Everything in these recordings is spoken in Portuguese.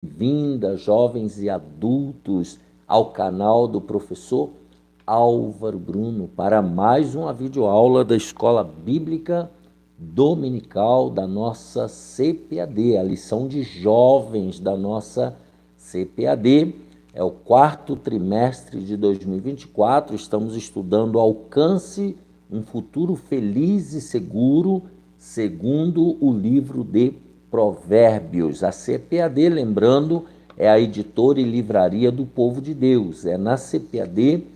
Bem-vinda, jovens e adultos, ao canal do professor Álvaro Bruno para mais uma videoaula da Escola Bíblica Dominical da nossa CPAD, a lição de jovens da nossa CPAD. É o quarto trimestre de 2024, estamos estudando Alcance um futuro feliz e seguro, segundo o livro de Provérbios. A CPAD, lembrando, é a editora e livraria do povo de Deus. É na CPAD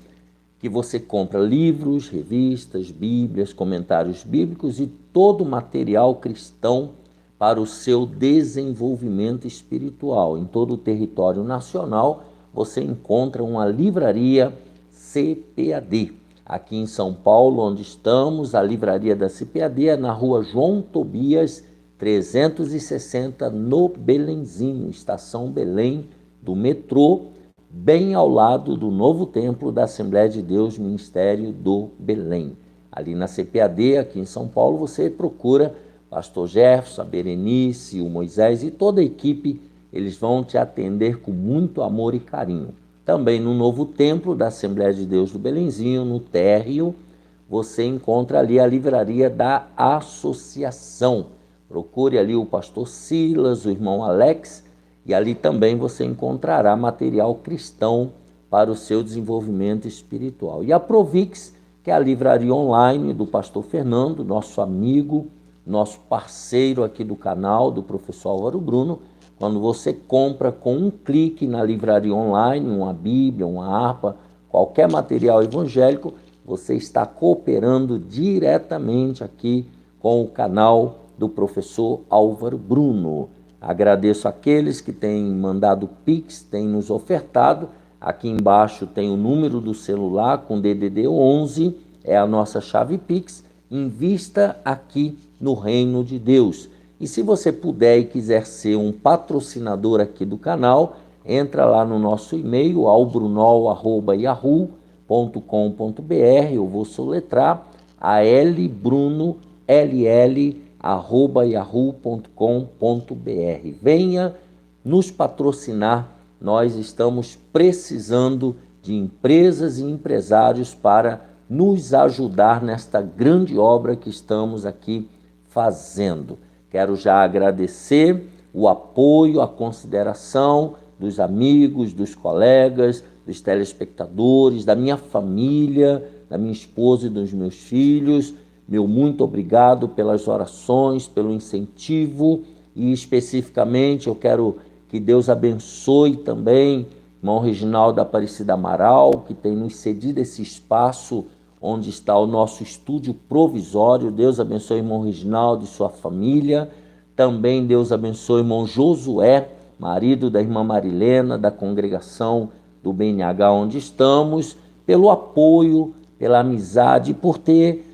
que você compra livros, revistas, bíblias, comentários bíblicos e todo o material cristão para o seu desenvolvimento espiritual. Em todo o território nacional, você encontra uma livraria CPAD. Aqui em São Paulo, onde estamos, a livraria da CPAD é na rua João Tobias, 360, no Belenzinho, estação Belém do metrô, bem ao lado do novo templo da Assembleia de Deus, Ministério do Belém. Ali na CPAD, aqui em São Paulo, você procura Pastor Jefferson, a Berenice, o Moisés e toda a equipe, eles vão te atender com muito amor e carinho. Também no novo templo da Assembleia de Deus do Belenzinho, no térreo, você encontra ali a livraria da Associação. Procure ali o pastor Silas, o irmão Alex, e ali também você encontrará material cristão para o seu desenvolvimento espiritual. E a Provix, que é a livraria online do pastor Fernando, nosso amigo, nosso parceiro aqui do canal, do professor Álvaro Bruno. Quando você compra com um clique na livraria online, uma Bíblia, uma harpa, qualquer material evangélico, você está cooperando diretamente aqui com o canal do professor Álvaro Bruno. Agradeço aqueles que têm mandado Pix, têm nos ofertado. Aqui embaixo tem o número do celular com DDD 11, é a nossa chave Pix. Invista aqui no Reino de Deus. E se você puder e quiser ser um patrocinador aqui do canal, entra lá no nosso e-mail, albrunol@yahoo.com.br. Eu vou soletrar albrunol@yahoo.com.br. Venha nos patrocinar. Nós estamos precisando de empresas e empresários para nos ajudar nesta grande obra que estamos aqui fazendo. Quero já agradecer o apoio, a consideração dos amigos, dos colegas, dos telespectadores, da minha família, da minha esposa e dos meus filhos. Meu muito obrigado pelas orações, pelo incentivo e especificamente eu quero que Deus abençoe também irmão Reginaldo Aparecida Amaral, que tem nos cedido esse espaço onde está o nosso estúdio provisório. Deus abençoe o irmão Reginaldo e sua família. Também Deus abençoe o irmão Josué, marido da irmã Marilena, da congregação do BNH onde estamos, pelo apoio, pela amizade, por ter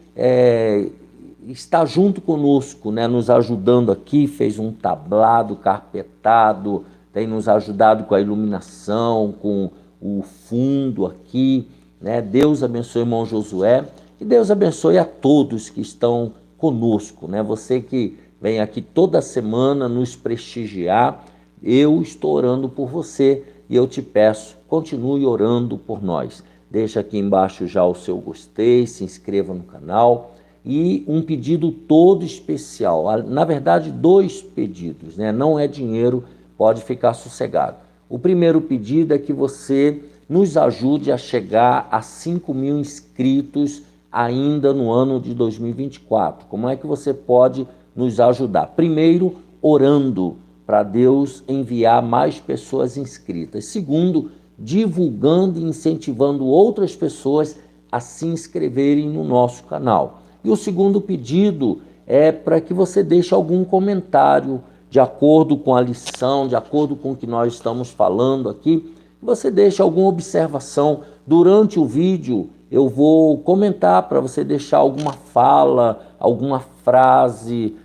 está junto conosco, né, nos ajudando aqui, fez um tablado carpetado, tem nos ajudado com a iluminação, com o fundo aqui, né? Deus abençoe o irmão Josué e Deus abençoe a todos que estão conosco, né? Você que vem aqui toda semana nos prestigiar, eu estou orando por você e eu te peço, continue orando por nós. Deixa aqui embaixo já o seu gostei, se inscreva no canal e um pedido todo especial, na verdade 2 pedidos, né? Não é dinheiro, pode ficar sossegado. O primeiro pedido é que você nos ajude a chegar a 5.000 inscritos ainda no ano de 2024. Como é que você pode nos ajudar? Primeiro, orando para Deus enviar mais pessoas inscritas. Segundo, divulgando e incentivando outras pessoas a se inscreverem no nosso canal. E o segundo pedido é para que você deixe algum comentário de acordo com a lição, de acordo com o que nós estamos falando aqui. Você deixe alguma observação. Durante o vídeo eu vou comentar para você deixar alguma fala, alguma frase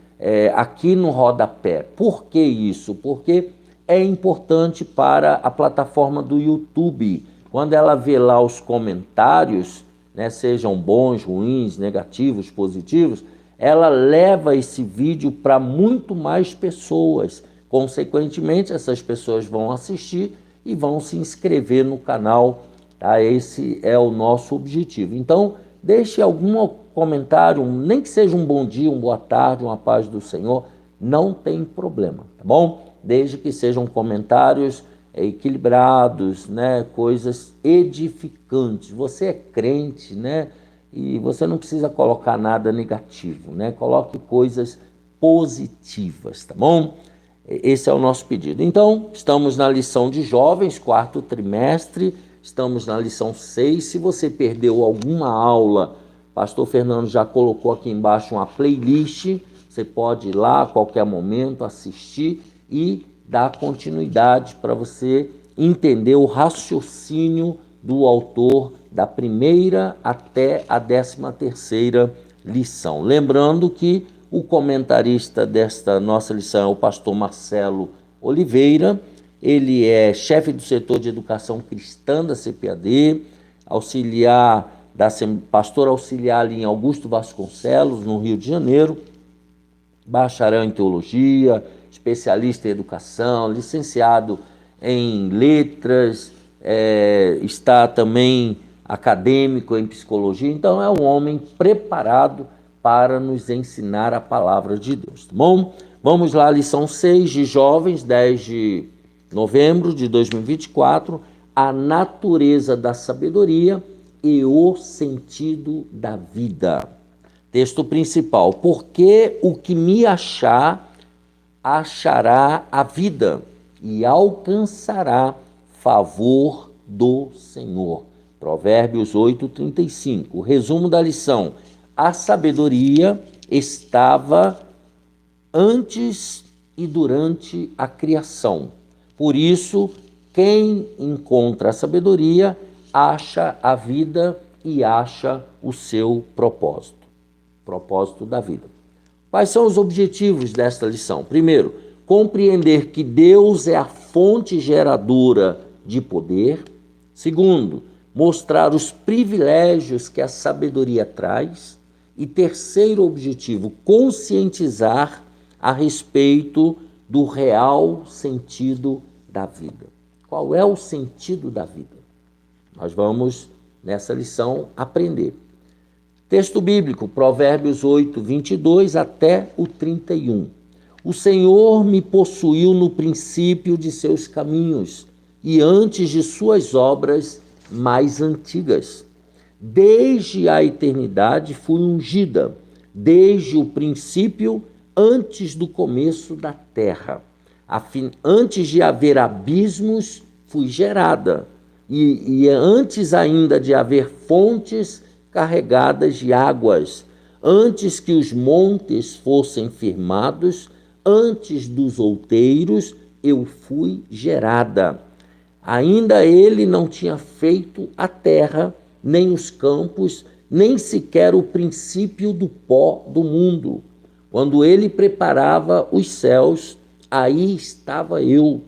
aqui no rodapé. Por que isso? Porque é importante para a plataforma do YouTube. Quando ela vê lá os comentários, né, sejam bons, ruins, negativos, positivos, ela leva esse vídeo para muito mais pessoas. Consequentemente, essas pessoas vão assistir e vão se inscrever no canal, tá? Esse é o nosso objetivo. Então, deixe algum comentário, nem que seja um bom dia, uma boa tarde, uma paz do Senhor, não tem problema, tá bom? Desde que sejam comentários equilibrados, né? Coisas edificantes. Você é crente, né? E você não precisa colocar nada negativo, né? Coloque coisas positivas, tá bom? Esse é o nosso pedido. Então, estamos na lição de jovens, 4º trimestre, estamos na lição 6. Se você perdeu alguma aula, pastor Fernando já colocou aqui embaixo uma playlist, você pode ir lá a qualquer momento assistir e dar continuidade para você entender o raciocínio do autor da primeira até a 13ª lição. Lembrando que o comentarista desta nossa lição é o pastor Marcelo Oliveira. Ele é chefe do setor de educação cristã da CPAD, pastor auxiliar ali em Augusto Vasconcelos, no Rio de Janeiro, bacharel em teologia, especialista em educação, licenciado em letras, está também acadêmico em psicologia. Então é um homem preparado para nos ensinar a palavra de Deus, tá bom? Vamos lá, lição 6 de jovens, 10 de novembro de 2024, a natureza da sabedoria e o sentido da vida. Texto principal: porque o que me achar, achará a vida e alcançará favor do Senhor. Provérbios 8:35. O resumo da lição: a sabedoria estava antes e durante a criação. Por isso, quem encontra a sabedoria acha a vida e acha o seu propósito da vida. Quais são os objetivos desta lição? Primeiro, compreender que Deus é a fonte geradora de poder. Segundo, mostrar os privilégios que a sabedoria traz. E terceiro objetivo, conscientizar a respeito do real sentido da vida. Qual é o sentido da vida? Nós vamos, nessa lição, aprender. Texto bíblico, Provérbios 8:22 até o 31. O Senhor me possuiu no princípio de seus caminhos e antes de suas obras mais antigas. Desde a eternidade fui ungida, desde o princípio, antes do começo da terra. Antes de haver abismos, fui gerada, e antes ainda de haver fontes carregadas de águas, antes que os montes fossem firmados, antes dos outeiros, eu fui gerada. Ainda ele não tinha feito a terra, nem os campos, nem sequer o princípio do pó do mundo. Quando ele preparava os céus, aí estava eu.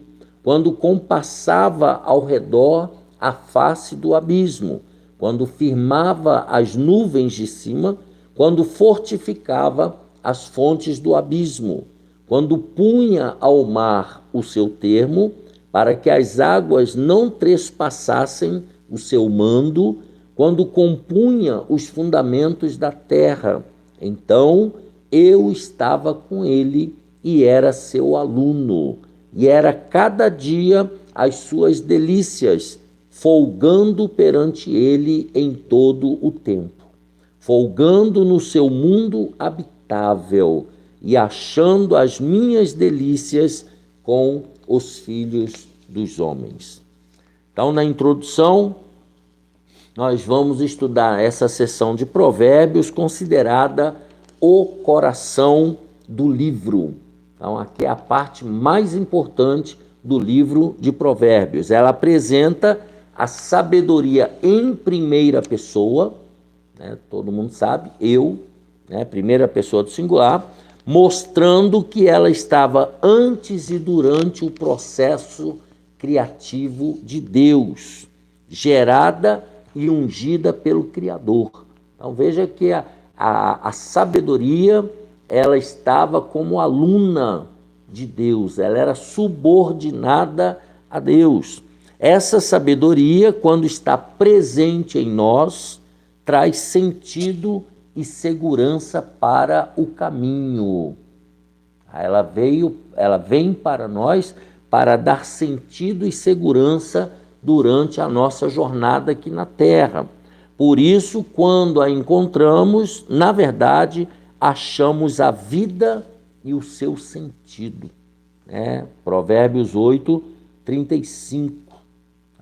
Quando compassava ao redor a face do abismo, quando firmava as nuvens de cima, quando fortificava as fontes do abismo, quando punha ao mar o seu termo, para que as águas não trespassassem o seu mando, quando compunha os fundamentos da terra. Então eu estava com ele e era seu aluno, e era cada dia as suas delícias, folgando perante ele em todo o tempo, folgando no seu mundo habitável e achando as minhas delícias com os filhos dos homens. Então, na introdução, nós vamos estudar essa seção de Provérbios considerada o coração do livro. Então, aqui é a parte mais importante do livro de Provérbios. Ela apresenta a sabedoria em primeira pessoa, né? Todo mundo sabe, eu, né? Primeira pessoa do singular, mostrando que ela estava antes e durante o processo criativo de Deus, gerada e ungida pelo Criador. Então veja que a sabedoria, ela estava como aluna de Deus, ela era subordinada a Deus. Essa sabedoria, quando está presente em nós, traz sentido e segurança para o caminho. Ela vem para nós para dar sentido e segurança durante a nossa jornada aqui na Terra. Por isso, quando a encontramos, na verdade, achamos a vida e o seu sentido. Provérbios 8, 35.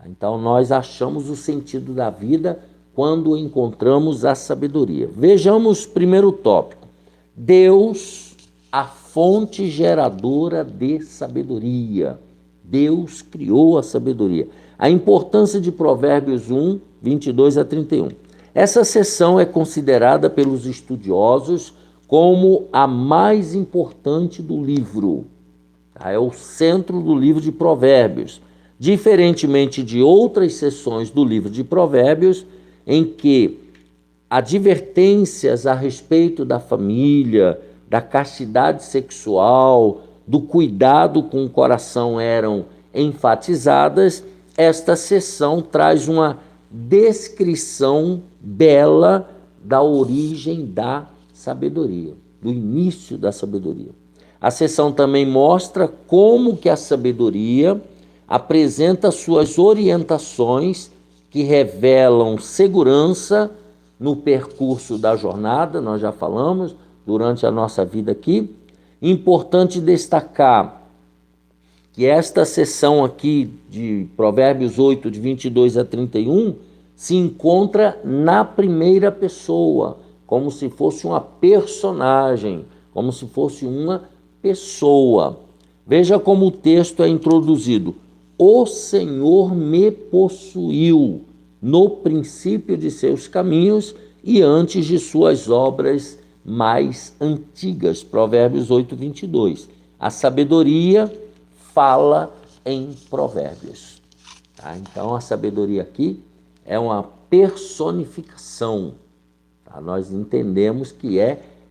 Então, nós achamos o sentido da vida quando encontramos a sabedoria. Vejamos o primeiro tópico. Deus, a fonte geradora de sabedoria. Deus criou a sabedoria. A importância de Provérbios 1, 22 a 31. Essa seção é considerada pelos estudiosos como a mais importante do livro. É o centro do livro de Provérbios. Diferentemente de outras seções do livro de Provérbios, em que advertências a respeito da família, da castidade sexual, do cuidado com o coração eram enfatizadas, esta seção traz uma descrição bela da origem da sabedoria, do início da sabedoria. A seção também mostra como que a sabedoria apresenta suas orientações que revelam segurança no percurso da jornada, nós já falamos, durante a nossa vida aqui. Importante destacar que esta seção aqui de Provérbios 8, de 22 a 31, se encontra na primeira pessoa, como se fosse uma personagem, como se fosse uma pessoa. Veja como o texto é introduzido. O Senhor me possuiu no princípio de seus caminhos e antes de suas obras mais antigas. Provérbios 8, 22. A sabedoria fala em Provérbios. Então, a sabedoria aqui é uma personificação. Nós entendemos que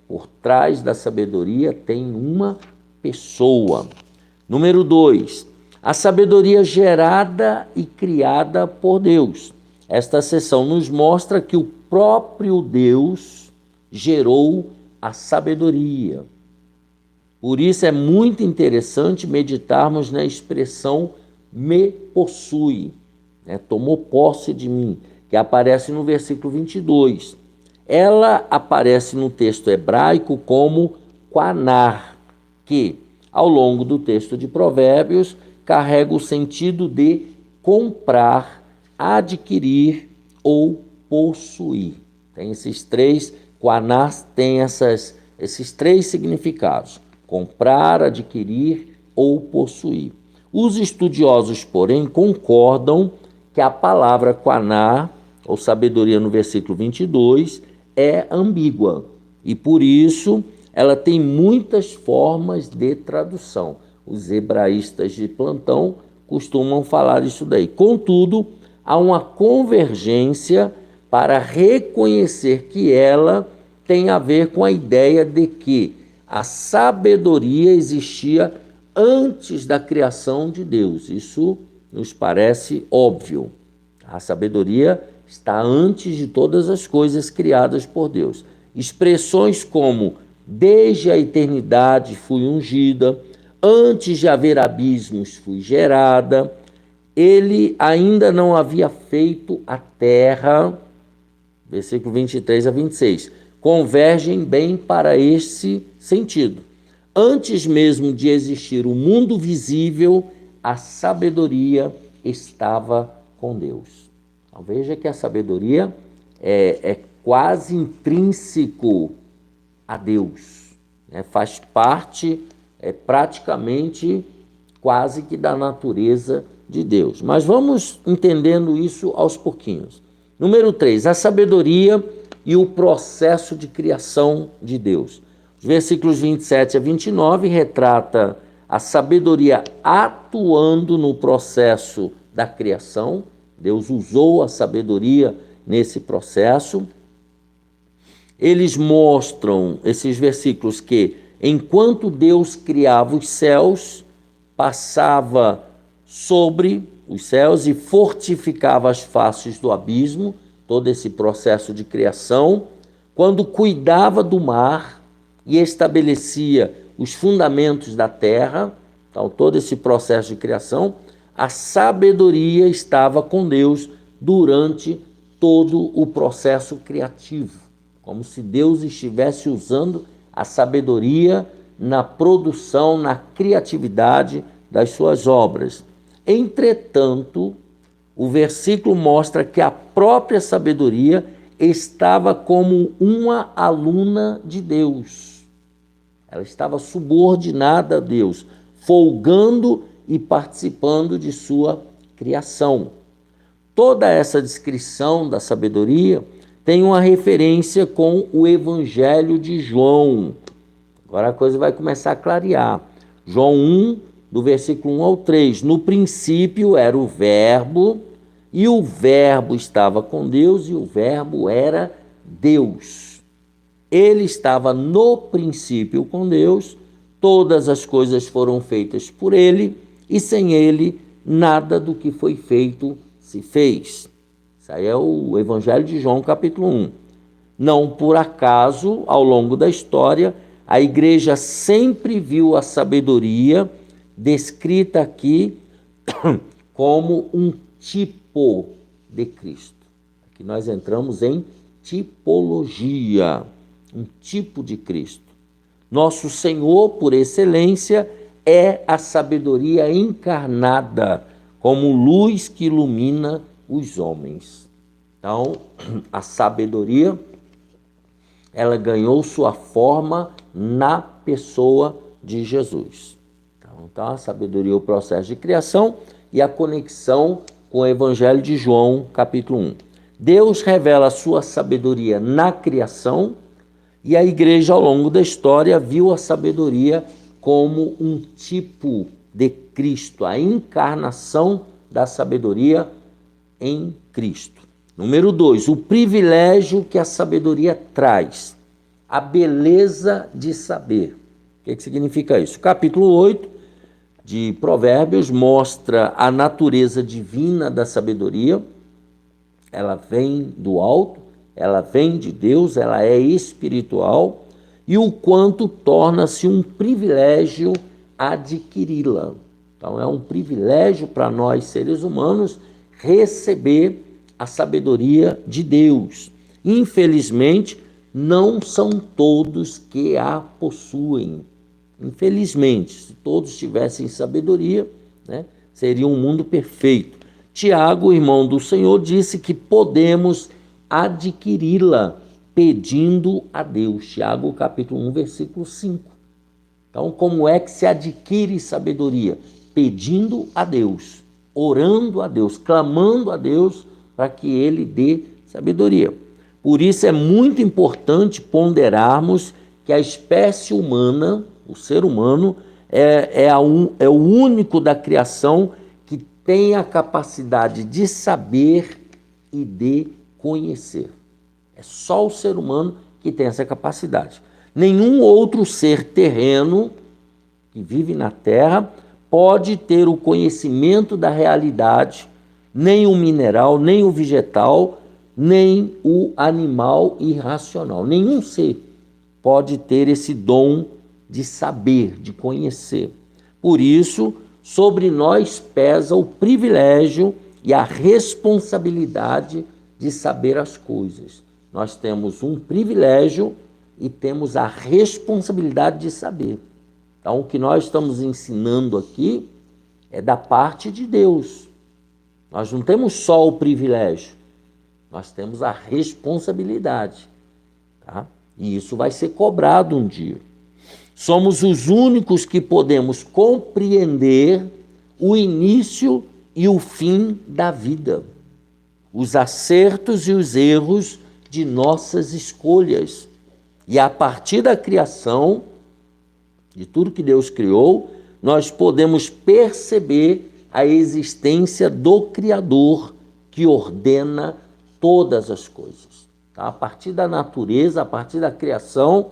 por trás da sabedoria tem uma pessoa. Número 2. A sabedoria gerada e criada por Deus. Esta seção nos mostra que o próprio Deus gerou a sabedoria. Por isso é muito interessante meditarmos na expressão me possui, tomou posse de mim, que aparece no versículo 22. Ela aparece no texto hebraico como qanar, que, ao longo do texto de Provérbios, carrega o sentido de comprar, adquirir ou possuir. Tem esses três, qanar tem esses três significados: comprar, adquirir ou possuir. Os estudiosos, porém, concordam que a palavra qanar, ou sabedoria no versículo 22, é ambígua e, por isso, ela tem muitas formas de tradução. Os hebraístas de plantão costumam falar isso daí. Contudo, há uma convergência para reconhecer que ela tem a ver com a ideia de que a sabedoria existia antes da criação de Deus. Isso nos parece óbvio. A sabedoria está antes de todas as coisas criadas por Deus. Expressões como desde a eternidade fui ungida, antes de haver abismos fui gerada, ele ainda não havia feito a terra, versículo 23 a 26, convergem bem para esse sentido. Antes mesmo de existir o mundo visível, a sabedoria estava com Deus. Então, veja que a sabedoria é quase intrínseco a Deus, faz parte, praticamente quase que da natureza de Deus. Mas vamos entendendo isso aos pouquinhos. Número 3, a sabedoria e o processo de criação de Deus. Os versículos 27 a 29 retrata a sabedoria atuando no processo da criação. Deus usou a sabedoria nesse processo. Eles mostram, esses versículos, que Enquanto Deus criava os céus, passava sobre os céus e fortificava as faces do abismo, todo esse processo de criação, quando cuidava do mar e estabelecia os fundamentos da terra, então todo esse processo de criação, a sabedoria estava com Deus durante todo o processo criativo, como se Deus estivesse usando a sabedoria na produção, na criatividade das suas obras. Entretanto, o versículo mostra que a própria sabedoria estava como uma aluna de Deus. Ela estava subordinada a Deus, folgando e participando de sua criação. Toda essa descrição da sabedoria tem uma referência com o Evangelho de João. Agora a coisa vai começar a clarear. João 1, do versículo 1 ao 3. No princípio era o Verbo, e o Verbo estava com Deus, e o Verbo era Deus. Ele estava no princípio com Deus, todas as coisas foram feitas por ele, e sem ele nada do que foi feito se fez. Isso aí é o Evangelho de João, capítulo 1. Não por acaso, ao longo da história, a igreja sempre viu a sabedoria descrita aqui como um tipo de Cristo. Aqui nós entramos em tipologia, um tipo de Cristo. Nosso Senhor, por excelência, é a sabedoria encarnada, como luz que ilumina os homens. Então, a sabedoria, ela ganhou sua forma na pessoa de Jesus. Então, a sabedoria é o processo de criação e a conexão com o Evangelho de João, capítulo 1. Deus revela a sua sabedoria na criação e a igreja, ao longo da história, viu a sabedoria como um tipo de Cristo, a encarnação da sabedoria em Cristo. Número 2, o privilégio que a sabedoria traz, a beleza de saber. O que significa isso? O capítulo 8 de Provérbios mostra a natureza divina da sabedoria. Ela vem do alto, ela vem de Deus, ela é espiritual, e o quanto torna-se um privilégio adquiri-la. Então é um privilégio para nós, seres humanos, receber a sabedoria de Deus. Infelizmente, não são todos que a possuem. Infelizmente, se todos tivessem sabedoria, seria um mundo perfeito. Tiago, irmão do Senhor, disse que podemos adquiri-la pedindo a Deus. Tiago, capítulo 1, versículo 5. Então, como é que se adquire sabedoria? Pedindo a Deus, orando a Deus, clamando a Deus para que Ele dê sabedoria. Por isso é muito importante ponderarmos que a espécie humana, o ser humano, é o único da criação que tem a capacidade de saber e de conhecer. É só o ser humano que tem essa capacidade. Nenhum outro ser terreno que vive na Terra pode ter o conhecimento da realidade, nem o mineral, nem o vegetal, nem o animal irracional. Nenhum ser pode ter esse dom de saber, de conhecer. Por isso, sobre nós pesa o privilégio e a responsabilidade de saber as coisas. Nós temos um privilégio e temos a responsabilidade de saber. Então, o que nós estamos ensinando aqui é da parte de Deus. Nós não temos só o privilégio, nós temos a responsabilidade. Tá? E isso vai ser cobrado um dia. Somos os únicos que podemos compreender o início e o fim da vida, os acertos e os erros de nossas escolhas. E a partir da criação, de tudo que Deus criou, nós podemos perceber a existência do Criador que ordena todas as coisas. Tá? A partir da natureza, a partir da criação,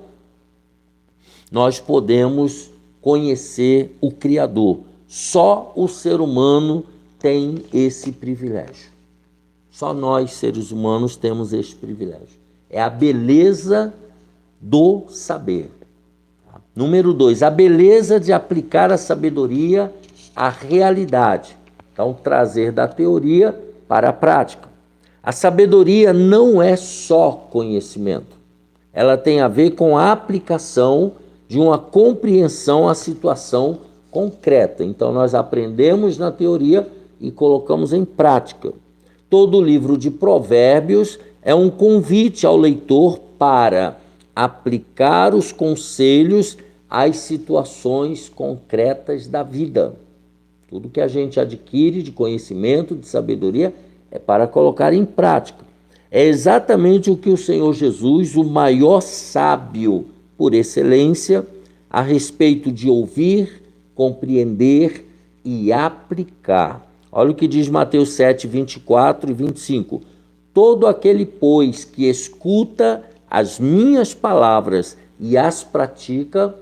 nós podemos conhecer o Criador. Só o ser humano tem esse privilégio. Só nós, seres humanos, temos esse privilégio. É a beleza do saber. Número 2, a beleza de aplicar a sabedoria à realidade. Então, trazer da teoria para a prática. A sabedoria não é só conhecimento. Ela tem a ver com a aplicação de uma compreensão à situação concreta. Então, nós aprendemos na teoria e colocamos em prática. Todo o livro de Provérbios é um convite ao leitor para aplicar os conselhos às situações concretas da vida. Tudo que a gente adquire de conhecimento, de sabedoria, é para colocar em prática. É exatamente o que o Senhor Jesus, o maior sábio por excelência, a respeito de ouvir, compreender e aplicar. Olha o que diz Mateus 7, 24 e 25. Todo aquele, pois, que escuta as minhas palavras e as pratica,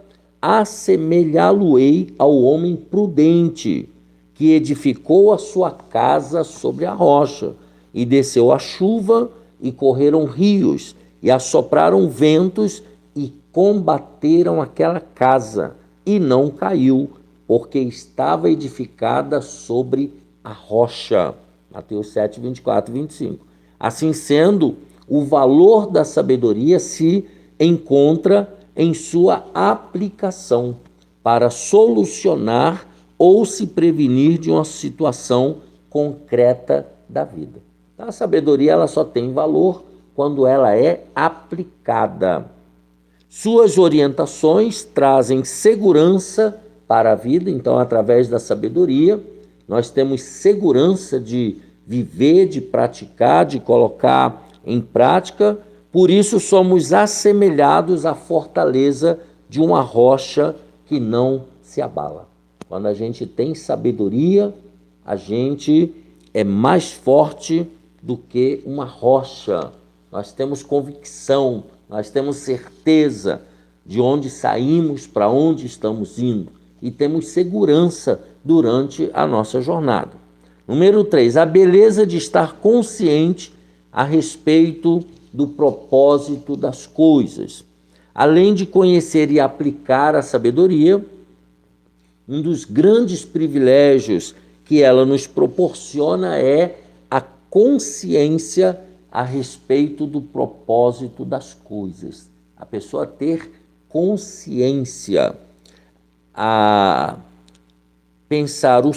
assemelhá-lo-ei ao homem prudente, que edificou a sua casa sobre a rocha, e desceu a chuva, e correram rios, e assopraram ventos, e combateram aquela casa, e não caiu, porque estava edificada sobre a rocha. Mateus 7, 24 e 25. Assim sendo, o valor da sabedoria se encontra em sua aplicação para solucionar ou se prevenir de uma situação concreta da vida. Então, a sabedoria ela só tem valor quando ela é aplicada. Suas orientações trazem segurança para a vida, então, através da sabedoria, nós temos segurança de viver, de praticar, de colocar em prática. Por isso, somos assemelhados à fortaleza de uma rocha que não se abala. Quando a gente tem sabedoria, a gente é mais forte do que uma rocha. Nós temos convicção, nós temos certeza de onde saímos, para onde estamos indo, e temos segurança durante a nossa jornada. Número 3, a beleza de estar consciente a respeito do propósito das coisas. Além de conhecer e aplicar a sabedoria, um dos grandes privilégios que ela nos proporciona é a consciência a respeito do propósito das coisas. A pessoa ter consciência, a pensar, o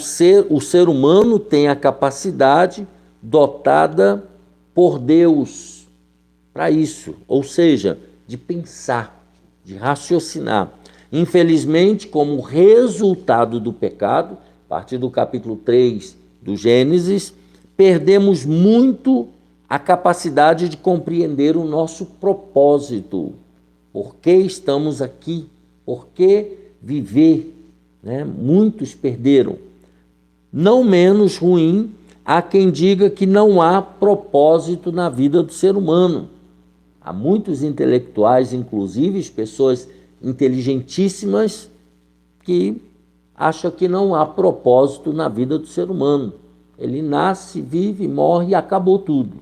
ser humano tem a capacidade dotada por Deus para isso, ou seja, de pensar, de raciocinar. Infelizmente, como resultado do pecado, a partir do capítulo 3 do Gênesis, perdemos muito a capacidade de compreender o nosso propósito. Por que estamos aqui? Por que viver? Muitos perderam. Não menos ruim, há quem diga que não há propósito na vida do ser humano. Há muitos intelectuais, inclusive pessoas inteligentíssimas, que acham que não há propósito na vida do ser humano. Ele nasce, vive, morre e acabou tudo.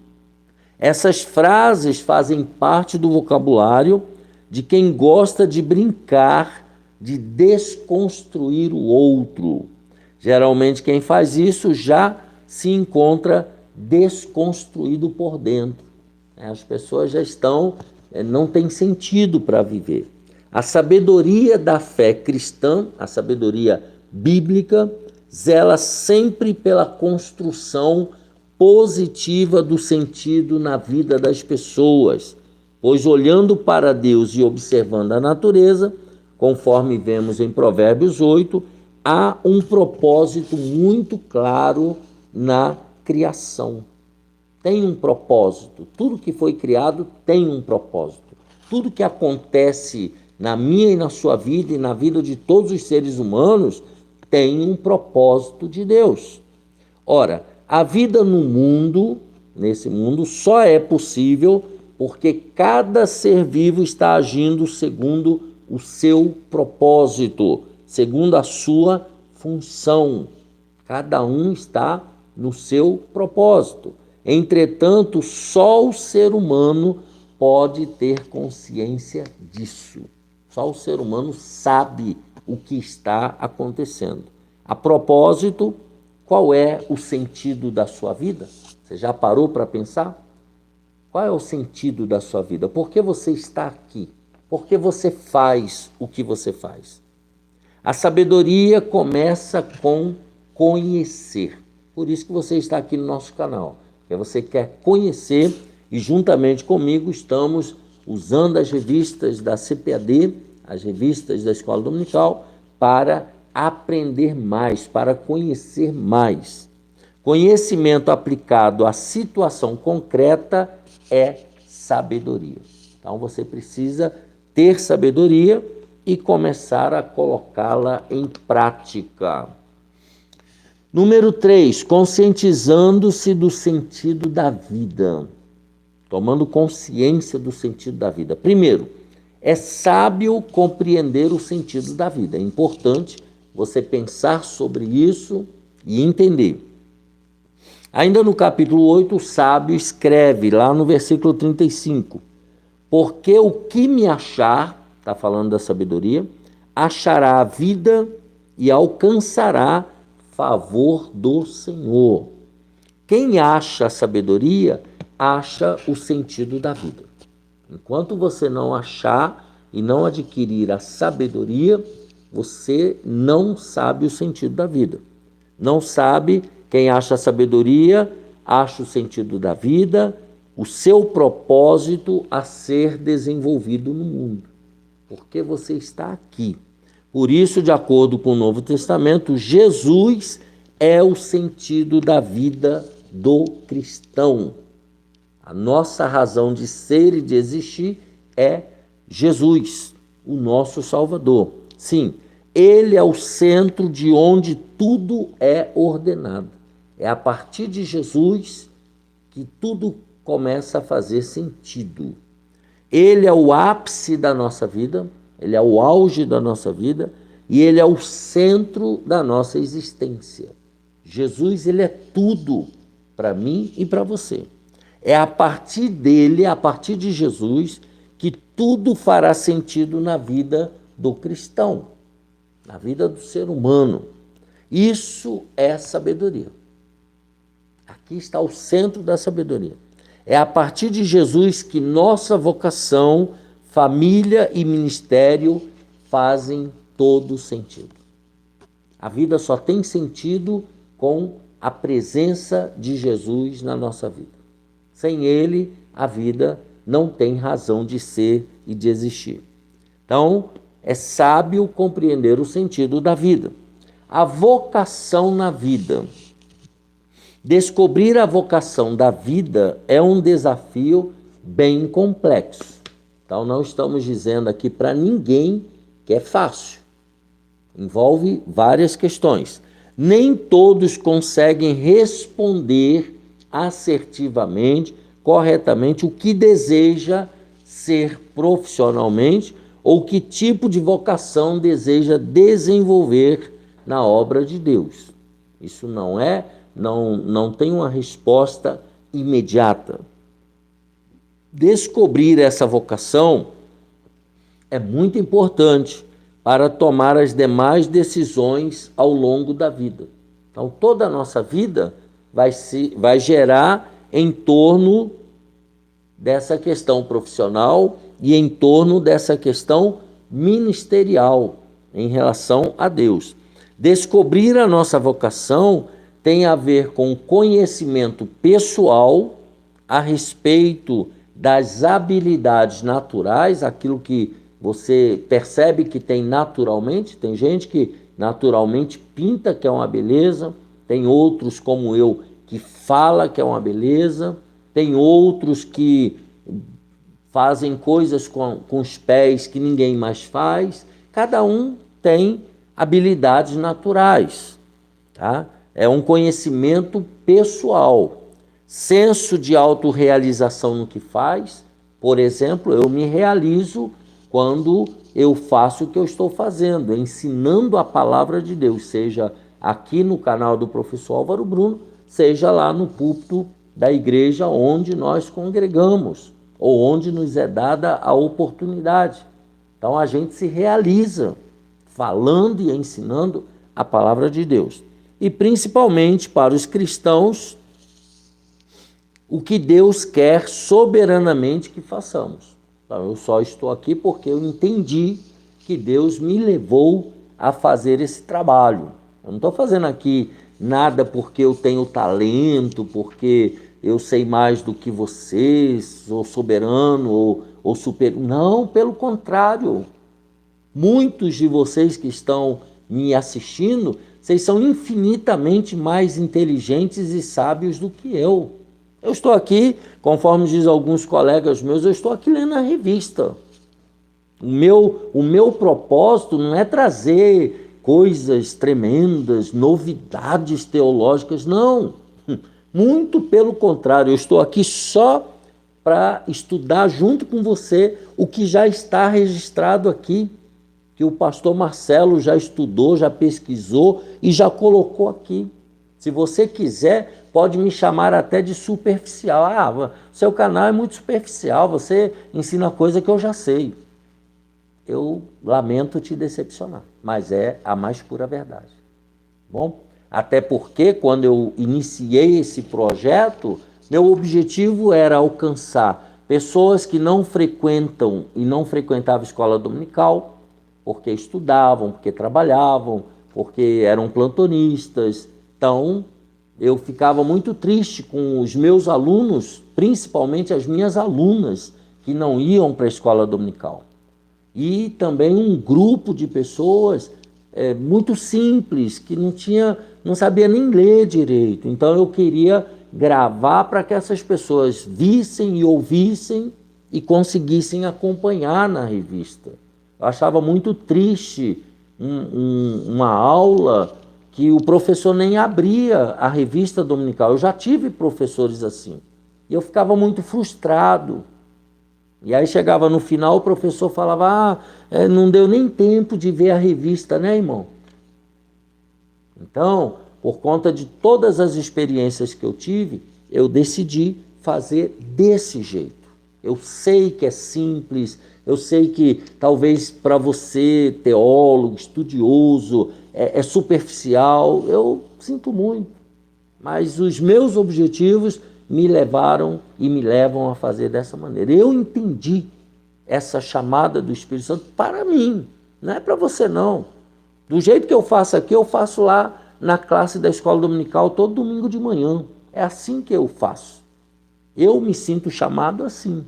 Essas frases fazem parte do vocabulário de quem gosta de brincar, de desconstruir o outro. Geralmente quem faz isso já se encontra desconstruído por dentro. As pessoas já estão, não tem sentido para viver. A sabedoria da fé cristã, a sabedoria bíblica, zela sempre pela construção positiva do sentido na vida das pessoas, pois olhando para Deus e observando a natureza, conforme vemos em Provérbios 8, há um propósito muito claro na criação. Tem um propósito. Tudo que foi criado tem um propósito. Tudo que acontece na minha e na sua vida e na vida de todos os seres humanos tem um propósito de Deus. Ora, a vida no mundo, nesse mundo, só é possível porque cada ser vivo está agindo segundo o seu propósito, segundo a sua função. Cada um está no seu propósito. Entretanto, só o ser humano pode ter consciência disso. Só o ser humano sabe o que está acontecendo. A propósito, qual é o sentido da sua vida? Você já parou para pensar? Qual é o sentido da sua vida? Por que você está aqui? Por que você faz o que você faz? A sabedoria começa com conhecer. Por isso que você está aqui no nosso canal. Porque você quer conhecer e juntamente comigo estamos usando as revistas da CPAD, as revistas da Escola Dominical, para aprender mais, para conhecer mais. Conhecimento aplicado à situação concreta é sabedoria. Então você precisa ter sabedoria e começar a colocá-la em prática. Número 3, conscientizando-se do sentido da vida. Tomando consciência do sentido da vida. Primeiro, é sábio compreender o sentido da vida. É importante você pensar sobre isso e entender. Ainda no capítulo 8, o sábio escreve lá no versículo 35, porque o que me achar, está falando da sabedoria, achará a vida e alcançará favor do Senhor. Quem acha a sabedoria, acha o sentido da vida. Enquanto você não achar e não adquirir a sabedoria, você não sabe o sentido da vida. Não sabe, quem acha a sabedoria, acha o sentido da vida, o seu propósito a ser desenvolvido no mundo. Porque você está aqui. Por isso, de acordo com o Novo Testamento, Jesus é o sentido da vida do cristão. A nossa razão de ser e de existir é Jesus, o nosso Salvador. Sim, Ele é o centro de onde tudo é ordenado. É a partir de Jesus que tudo começa a fazer sentido. Ele é o ápice da nossa vida, Ele é o auge da nossa vida e Ele é o centro da nossa existência. Jesus, Ele é tudo para mim e para você. É a partir dele, a partir de Jesus, que tudo fará sentido na vida do cristão, na vida do ser humano. Isso é sabedoria. Aqui está o centro da sabedoria. É a partir de Jesus que nossa vocação, família e ministério fazem todo sentido. A vida só tem sentido com a presença de Jesus na nossa vida. Sem ele, a vida não tem razão de ser e de existir. Então, é sábio compreender o sentido da vida. A vocação na vida. Descobrir a vocação da vida é um desafio bem complexo. Então, não estamos dizendo aqui para ninguém que é fácil. Envolve várias questões. Nem todos conseguem responder assertivamente, corretamente, o que deseja ser profissionalmente ou que tipo de vocação deseja desenvolver na obra de Deus. Isso não tem uma resposta imediata. Descobrir essa vocação é muito importante para tomar as demais decisões ao longo da vida. Então, toda a nossa vida vai gerar em torno dessa questão profissional e em torno dessa questão ministerial em relação a Deus. Descobrir a nossa vocação tem a ver com conhecimento pessoal a respeito das habilidades naturais, aquilo que você percebe que tem naturalmente. Tem gente que naturalmente pinta, que é uma beleza, tem outros como eu que fala que é uma beleza, tem outros que fazem coisas com os pés que ninguém mais faz. Cada um tem habilidades naturais, tá? É um conhecimento pessoal, senso de autorrealização no que faz. Por exemplo, eu me realizo quando eu faço o que eu estou fazendo, ensinando a palavra de Deus, seja aqui no canal do professor Álvaro Bruno, seja lá no púlpito da igreja onde nós congregamos, ou onde nos é dada a oportunidade. Então a gente se realiza falando e ensinando a palavra de Deus. E principalmente para os cristãos, o que Deus quer soberanamente que façamos. Então, eu só estou aqui porque eu entendi que Deus me levou a fazer esse trabalho. Eu não estou fazendo aqui nada porque eu tenho talento, porque eu sei mais do que vocês, sou soberano ou super. Não, pelo contrário. Muitos de vocês que estão me assistindo, vocês são infinitamente mais inteligentes e sábios do que eu. Eu estou aqui, conforme diz alguns colegas meus, eu estou aqui lendo a revista. O meu propósito não é trazer coisas tremendas, novidades teológicas, não. Muito pelo contrário, eu estou aqui só para estudar junto com você o que já está registrado aqui, que o pastor Marcelo já estudou, já pesquisou e já colocou aqui. Se você quiser, pode me chamar até de superficial. Ah, seu canal é muito superficial, você ensina coisa que eu já sei. Eu lamento te decepcionar, mas é a mais pura verdade. Bom, até porque quando eu iniciei esse projeto, meu objetivo era alcançar pessoas que não frequentam e não frequentavam escola dominical, porque estudavam, porque trabalhavam, porque eram plantonistas. Então, eu ficava muito triste com os meus alunos, principalmente as minhas alunas, que não iam para a escola dominical. E também um grupo de pessoas muito simples, que não sabia nem ler direito. Então, eu queria gravar para que essas pessoas vissem e ouvissem e conseguissem acompanhar na revista. Eu achava muito triste uma aula que o professor nem abria a revista dominical. Eu já tive professores assim. E eu ficava muito frustrado. E aí chegava no final, o professor falava, não deu nem tempo de ver a revista, né, irmão? Então, por conta de todas as experiências que eu tive, eu decidi fazer desse jeito. Eu sei que é simples, eu sei que talvez para você, teólogo, estudioso, é superficial, eu sinto muito. Mas os meus objetivos me levaram e me levam a fazer dessa maneira. Eu entendi essa chamada do Espírito Santo para mim, não é para você não. Do jeito que eu faço aqui, eu faço lá na classe da escola dominical todo domingo de manhã. É assim que eu faço. Eu me sinto chamado assim,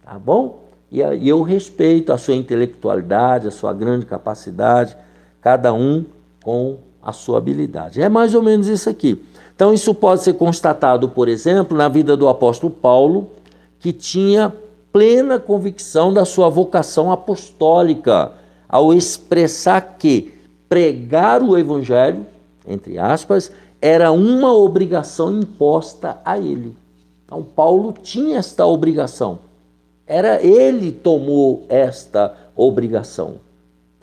tá bom? E eu respeito a sua intelectualidade, a sua grande capacidade, cada um com a sua habilidade. É mais ou menos isso aqui. Então, isso pode ser constatado, por exemplo, na vida do apóstolo Paulo, que tinha plena convicção da sua vocação apostólica, ao expressar que pregar o evangelho, entre aspas, era uma obrigação imposta a ele. Então, Paulo tinha esta obrigação. Ele tomou esta obrigação.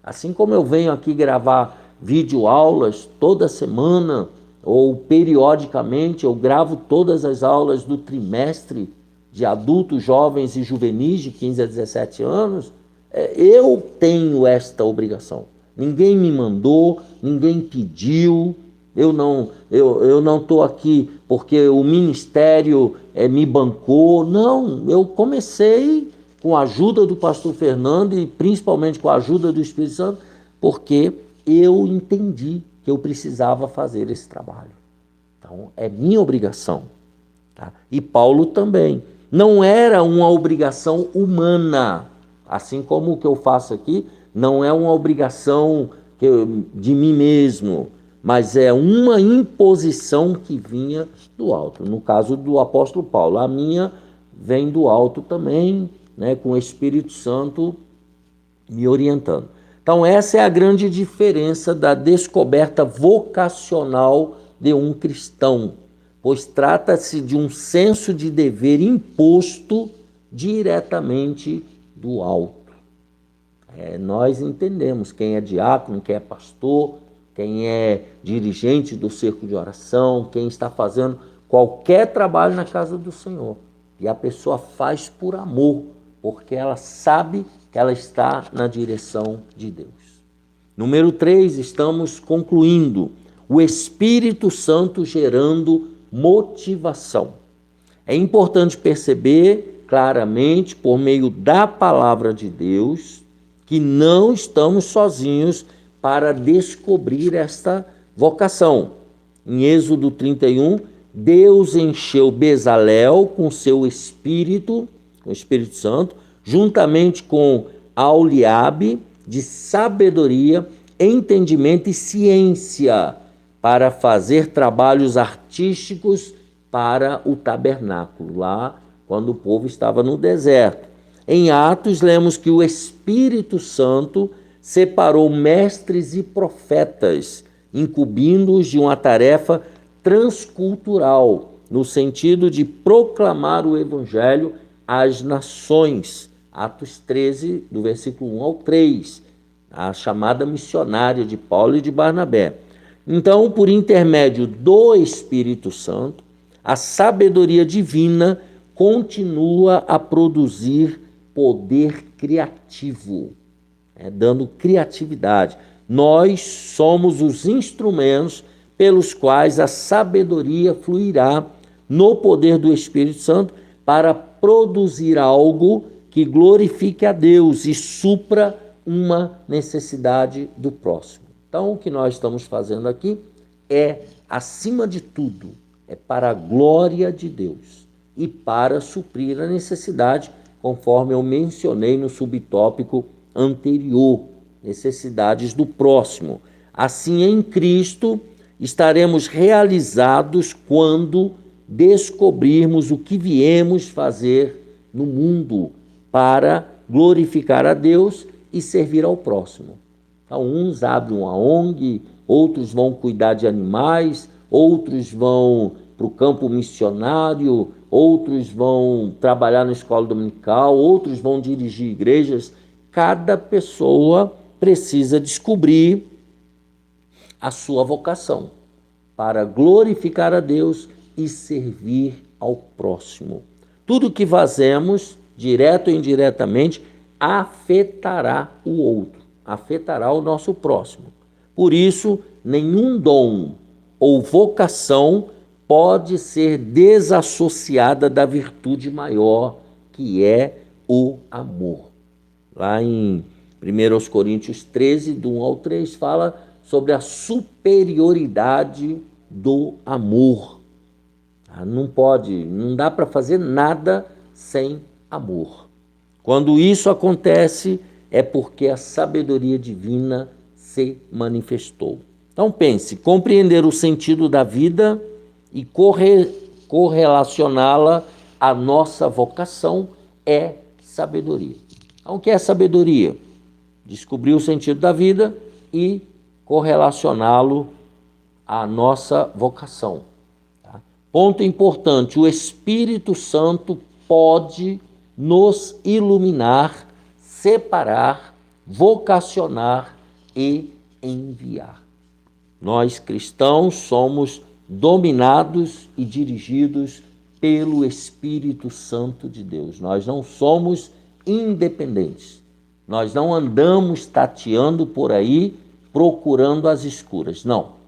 Assim como eu venho aqui gravar videoaulas toda semana, ou periodicamente, eu gravo todas as aulas do trimestre de adultos, jovens e juvenis de 15 a 17 anos, eu tenho esta obrigação. Ninguém me mandou, ninguém pediu, eu não estou aqui porque o ministério me bancou. Não, eu comecei com a ajuda do pastor Fernando e principalmente com a ajuda do Espírito Santo, porque eu entendi que eu precisava fazer esse trabalho. Então, é minha obrigação. Tá? E Paulo também. Não era uma obrigação humana, assim como o que eu faço aqui, não é uma obrigação de mim mesmo, mas é uma imposição que vinha do alto. No caso do apóstolo Paulo, a minha vem do alto também, né, com o Espírito Santo me orientando. Então, essa é a grande diferença da descoberta vocacional de um cristão, pois trata-se de um senso de dever imposto diretamente do alto. Nós entendemos quem é diácono, quem é pastor, quem é dirigente do cerco de oração, quem está fazendo qualquer trabalho na casa do Senhor. E a pessoa faz por amor, porque ela sabe que ela está na direção de Deus. Número 3, estamos concluindo. O Espírito Santo gerando motivação. É importante perceber claramente, por meio da palavra de Deus, que não estamos sozinhos para descobrir esta vocação. Em Êxodo 31, Deus encheu Bezalel com seu Espírito, com o Espírito Santo, juntamente com Aholiabe, de sabedoria, entendimento e ciência, para fazer trabalhos artísticos para o tabernáculo, lá quando o povo estava no deserto. Em Atos, lemos que o Espírito Santo separou mestres e profetas, incumbindo-os de uma tarefa transcultural, no sentido de proclamar o Evangelho às nações. Atos 13, do versículo 1 ao 3, a chamada missionária de Paulo e de Barnabé. Então, por intermédio do Espírito Santo, a sabedoria divina continua a produzir poder criativo, dando criatividade. Nós somos os instrumentos pelos quais a sabedoria fluirá no poder do Espírito Santo para produzir algo que glorifique a Deus e supra uma necessidade do próximo. Então, o que nós estamos fazendo aqui é, acima de tudo, para a glória de Deus e para suprir a necessidade, conforme eu mencionei no subtópico anterior, necessidades do próximo. Assim, em Cristo, estaremos realizados quando descobrirmos o que viemos fazer no mundo para glorificar a Deus e servir ao próximo. Então, uns abrem uma ONG, outros vão cuidar de animais, outros vão para o campo missionário, outros vão trabalhar na escola dominical, outros vão dirigir igrejas. Cada pessoa precisa descobrir a sua vocação para glorificar a Deus e servir ao próximo. Tudo que fazemos, direto ou indiretamente, afetará o outro, afetará o nosso próximo. Por isso, nenhum dom ou vocação pode ser desassociada da virtude maior, que é o amor. Lá em 1 Coríntios 13, do 1 ao 3, fala sobre a superioridade do amor. Não dá para fazer nada sem amor. Quando isso acontece, é porque a sabedoria divina se manifestou. Então pense, compreender o sentido da vida e correlacioná-la à nossa vocação é sabedoria. Então, o que é sabedoria? Descobrir o sentido da vida e correlacioná-lo à nossa vocação. Tá? Ponto importante, o Espírito Santo pode nos iluminar, separar, vocacionar e enviar. Nós cristãos somos dominados e dirigidos pelo Espírito Santo de Deus. Nós não somos independentes. Nós não andamos tateando por aí, procurando as escuras. Não.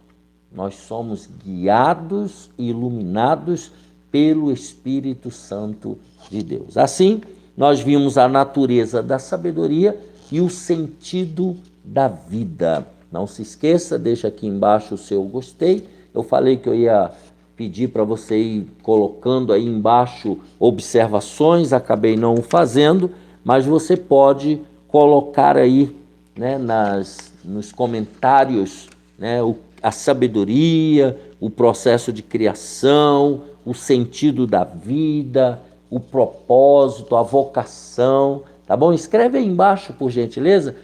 Nós somos guiados e iluminados pelo Espírito Santo de Deus. Assim, nós vimos a natureza da sabedoria e o sentido da vida. Não se esqueça, deixa aqui embaixo o seu gostei. Eu falei que eu ia pedir para você ir colocando aí embaixo observações, acabei não fazendo, mas você pode colocar aí, né, nos comentários, né, a sabedoria, o processo de criação, o sentido da vida, o propósito, a vocação, tá bom? Escreve aí embaixo, por gentileza,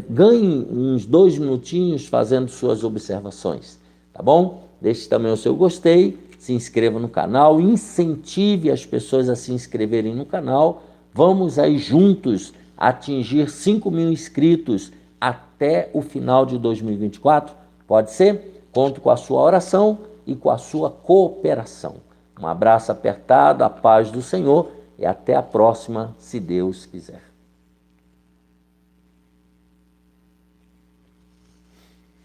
ganhe uns 2 minutinhos fazendo suas observações, tá bom? Deixe também o seu gostei, se inscreva no canal, incentive as pessoas a se inscreverem no canal, vamos aí juntos atingir 5.000 inscritos até o final de 2024? Pode ser? Conto com a sua oração e com a sua cooperação. Um abraço apertado, a paz do Senhor e até a próxima, se Deus quiser.